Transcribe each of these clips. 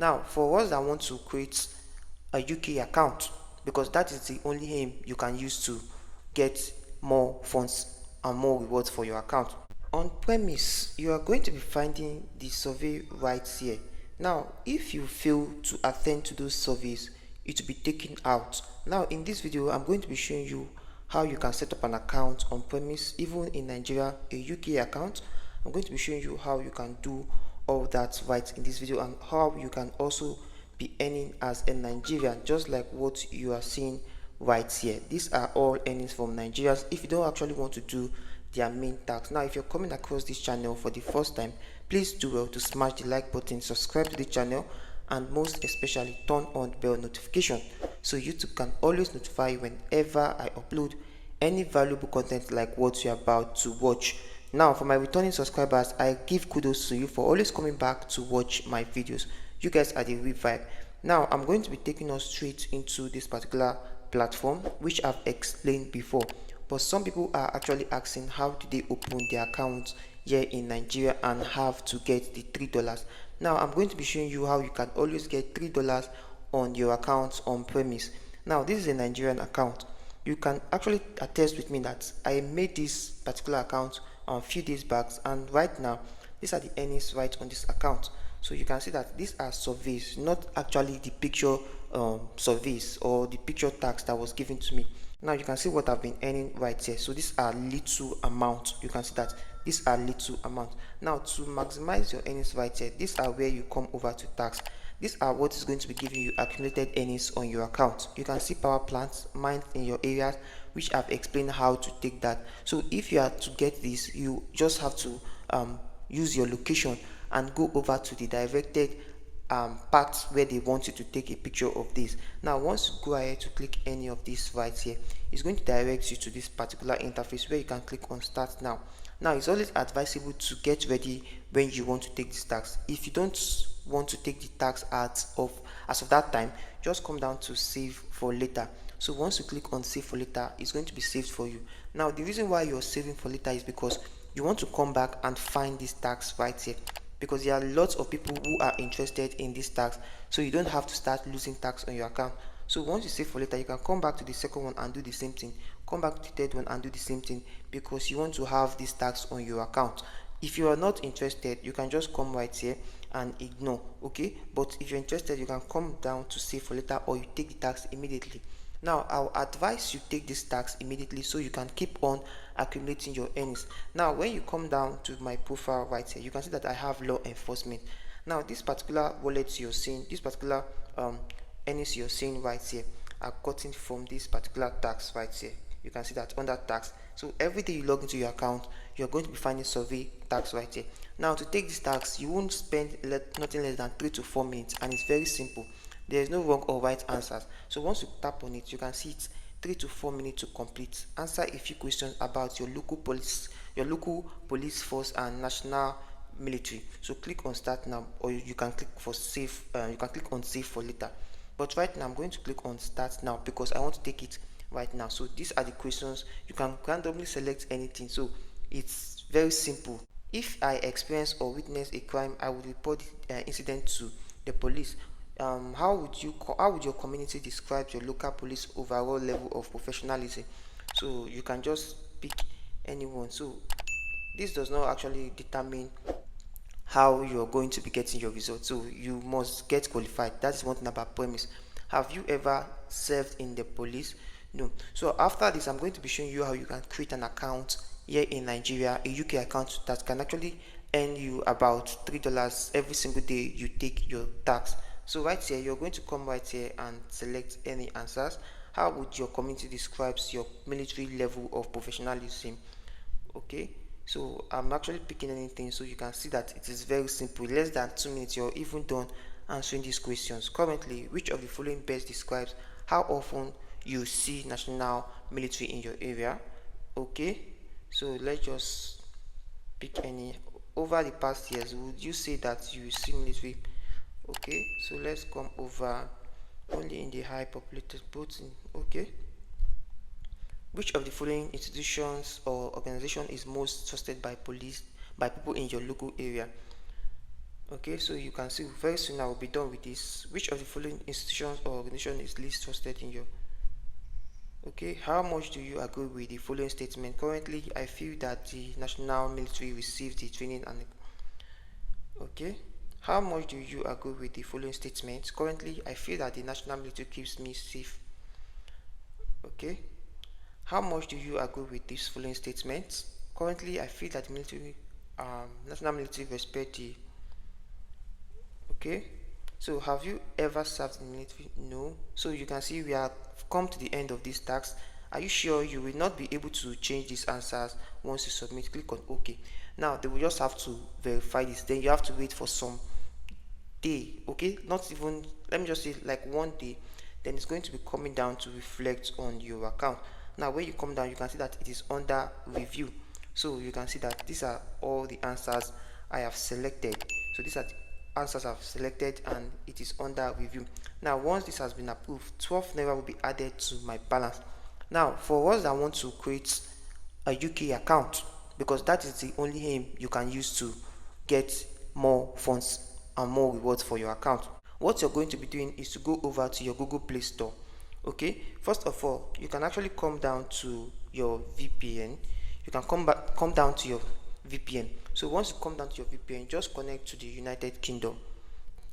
Now for us that want to create a UK account, because that is the only aim you can use to get more funds and more rewards for your account. On premise, you are going to be finding the survey right here. Now if you fail to attend to those surveys, it will be taken out. Now in this video I'm going to be showing you how you can set up an account on premise, even in Nigeria, a UK account. I'm going to be showing you how you can do all that right in this video, and how you can also be earning as a Nigerian, just like what you are seeing right here. These are all earnings from Nigerians if you don't actually want to do their main tax. Now if you're coming across this channel for the first time, please do well to smash the like button, subscribe to the channel, and most especially turn on bell notification so YouTube can always notify you whenever I upload any valuable content like what you're about to watch. Now for my returning subscribers, I give kudos to you for always coming back to watch my videos. You guys are the real vibe. Now I'm going to be taking us straight into this particular platform, which I've explained before, but some people are actually asking how do they open their accounts here in Nigeria and have to get the $3. Now I'm going to be showing you how you can always get $3 on your account on premise. Now this is a Nigerian account. You can actually attest with me that I made this particular account a few days back, and right now these are the earnings right on this account. So you can see that these are surveys, not actually the picture surveys or the picture tax that was given to me. Now you can see what I've been earning right here. So these are little amount. You can see that these are little amount. Now to maximize your earnings right here, these are where you come over to tax. These are what is going to be giving you accumulated earnings on your account. You can see power plants mined in your areas, which I've explained how to take that. So if you are to get this, you just have to use your location and go over to the directed part where they want you to take a picture of this. Now once you go ahead to click any of these right here, it's going to direct you to this particular interface where you can click on start now. Now it's always advisable to get ready when you want to take this tax. If you don't want to take the tax as of that time, just come down to save for later. So once you click on save for later, it's going to be saved for you. Now the reason why you're saving for later is because you want to come back and find this tax right here, because there are lots of people who are interested in this tax, so you don't have to start losing tax on your account. So once you save for later, you can come back to the second one and do the same thing, come back to the third one and do the same thing, because you want to have this tax on your account. If you are not interested, you can just come right here and ignore, okay? But if you're interested, you can come down to save for later, or you take the tax immediately. Now I'll advise you take this tax immediately so you can keep on accumulating your earnings. Now when you come down to my profile right here, you can see that I have law enforcement. Now this particular wallet you're seeing, this particular earnings you're seeing right here are gotten from this particular tax right here. You can see that under tax. So every day you log into your account, you're going to be finding survey tax right here. Now to take this tax, you won't spend nothing less than 3 to 4 minutes, and it's very simple. There is no wrong or right answers. So once you tap on it, you can see it's 3 to 4 minutes to complete. Answer a few questions about your local police force and national military. So click on start now, or you can click for save. You can click on save for later. But right now I'm going to click on start now because I want to take it right now. So these are the questions. You can randomly select anything. So it's very simple. If I experience or witness a crime, I will report the incident to the police. How would your community describe your local police overall level of professionalism? So you can just pick anyone. So this does not actually determine how you're going to be getting your results, so you must get qualified. That's one thing about premise. Have you ever served in the police? No. So after this, I'm going to be showing you how you can create an account here in Nigeria, a UK account that can actually earn you about $3 every single day you take your tax. So right here, you're going to come right here and select any answers. How would your community describe your military level of professionalism? Okay, so I'm actually picking anything, so you can see that it is very simple. Less than 2 minutes, you're even done answering these questions. Currently, which of the following best describes how often you see national military in your area? Okay, so let's just pick any. Over the past years, would you say that you see military? Okay, so let's come over only in the high populated boats. Okay, which of the following institutions or organization is most trusted by people in your local area? Okay, so you can see very soon I will be done with this. Which of the following institutions or organization is least trusted in your? Okay, how much do you agree with the following statement? Currently, I feel that the national military receives the training and okay. How much do you agree with the following statement? Currently, I feel that the national military keeps me safe. Okay. How much do you agree with this following statement? Currently, I feel that the military, national military respect the. Okay. So, have you ever served in the military? No. So you can see we have come to the end of this task. Are you sure you will not be able to change these answers once you submit? Click on OK. Now they will just have to verify this. Then you have to wait for some day, okay, not even, let me just say like one day. Then it's going to be coming down to reflect on your account. Now when you come down, you can see that it is under review. So you can see that these are all the answers I have selected. So these are the answers I've selected and it is under review. Now once this has been approved, 12 naira will be added to my balance. Now for us that want to create a UK account, because that is the only aim you can use to get more funds and more rewards for your account. What you're going to be doing is to go over to your Google Play Store. Okay, first of all, you can actually come down to your VPN. You can come down to your VPN. So once you come down to your VPN, just connect to the United Kingdom.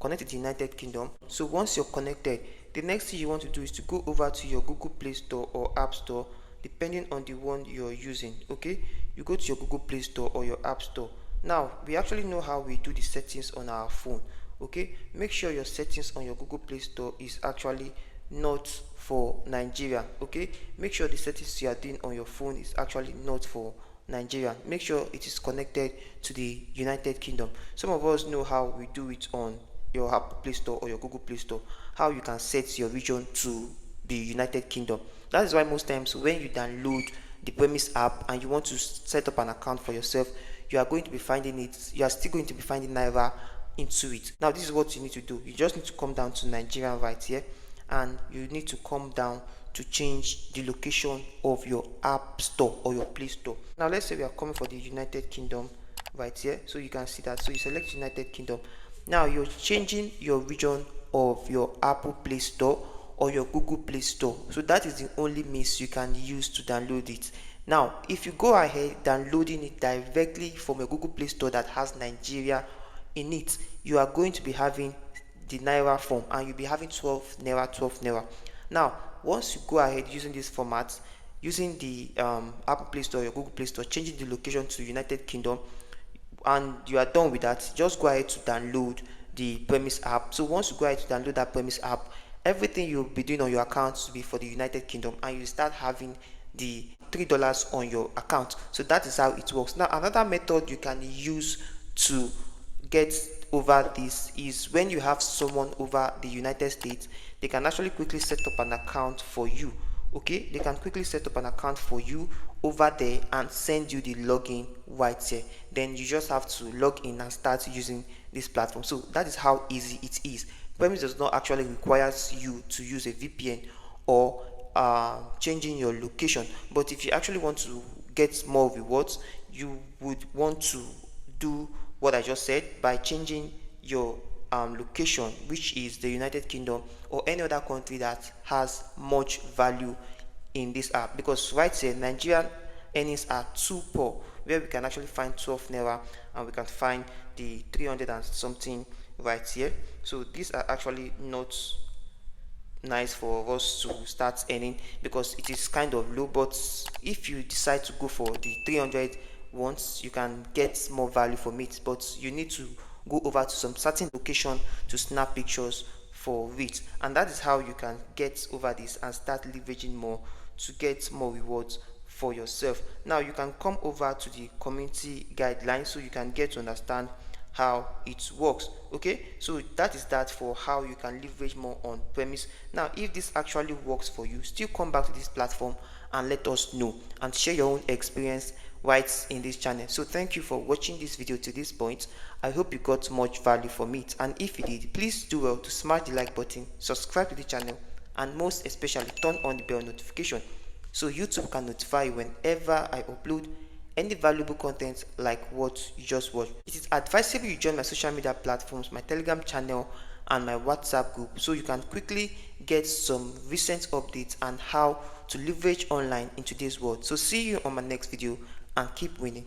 Connect to the United Kingdom. So once you're connected, the next thing you want to do is to go over to your Google Play Store or App Store, depending on the one you're using. Okay, you go to your Google Play Store or your App Store. Now we actually know how we do the settings on our phone. Okay, make sure your settings on your Google Play Store is actually not for Nigeria. Okay, make sure the settings you are doing on your phone is actually not for Nigeria. Make sure it is connected to the United Kingdom. Some of us know how we do it on your Apple Play Store or your Google Play Store, how you can set your region to the United Kingdom. That is why most times when you download the Premise app and you want to set up an account for yourself, you are going to be finding it, you are still going to be finding Naira into it. Now this is what you need to do. You just need to come down to Nigeria right here, and you need to come down to change the location of your App Store or your Play Store. Now let's say we are coming for the United Kingdom right here, so you can see that. So you select United Kingdom. Now you're changing your region of your Apple Play Store or your Google Play Store. So that is the only means you can use to download it. Now if you go ahead downloading it directly from a Google Play Store that has Nigeria in it, you are going to be having the Naira form and you'll be having 12 Naira, 12 Naira. Now once you go ahead using this format, using the Apple Play Store or your Google Play Store, changing the location to United Kingdom, and you are done with that, just go ahead to download the Premise app. So once you go ahead to download that Premise app, everything you'll be doing on your account will be for the United Kingdom, and you start having the $3 on your account. So that is how it works. Now another method you can use to get over this is when you have someone over the United States, they can actually quickly set up an account for you. Okay, they can quickly set up an account for you over there and send you the login right here. Then you just have to log in and start using this platform. So that is how easy it is. Premise does not actually require you to use a VPN or changing your location. But if you actually want to get more rewards, you would want to do what I just said by changing your location, which is the United Kingdom or any other country that has much value in this app. Because right here, Nigerian earnings are too poor, where we can actually find 12 naira and we can find the 300 and something right here. So these are actually not nice for us to start earning because it is kind of low. But if you decide to go for the 300 once, you can get more value from it, but you need to go over to some certain location to snap pictures for it, and that is how you can get over this and start leveraging more to get more rewards for yourself. Now you can come over to the community guidelines so you can get to understand how it works. Okay, so that is that for how you can leverage more on Premise. Now if this actually works for you, still come back to this platform and let us know and share your own experience right in this channel. So thank you for watching this video to this point. I hope you got much value from it, and if you did, please do well to smash the like button, subscribe to the channel, and most especially turn on the bell notification so YouTube can notify you whenever I upload any valuable content like what you just watched. It is advisable you join my social media platforms, my Telegram channel and my WhatsApp group, so you can quickly get some recent updates and how to leverage online in today's world. So see you on my next video and keep winning.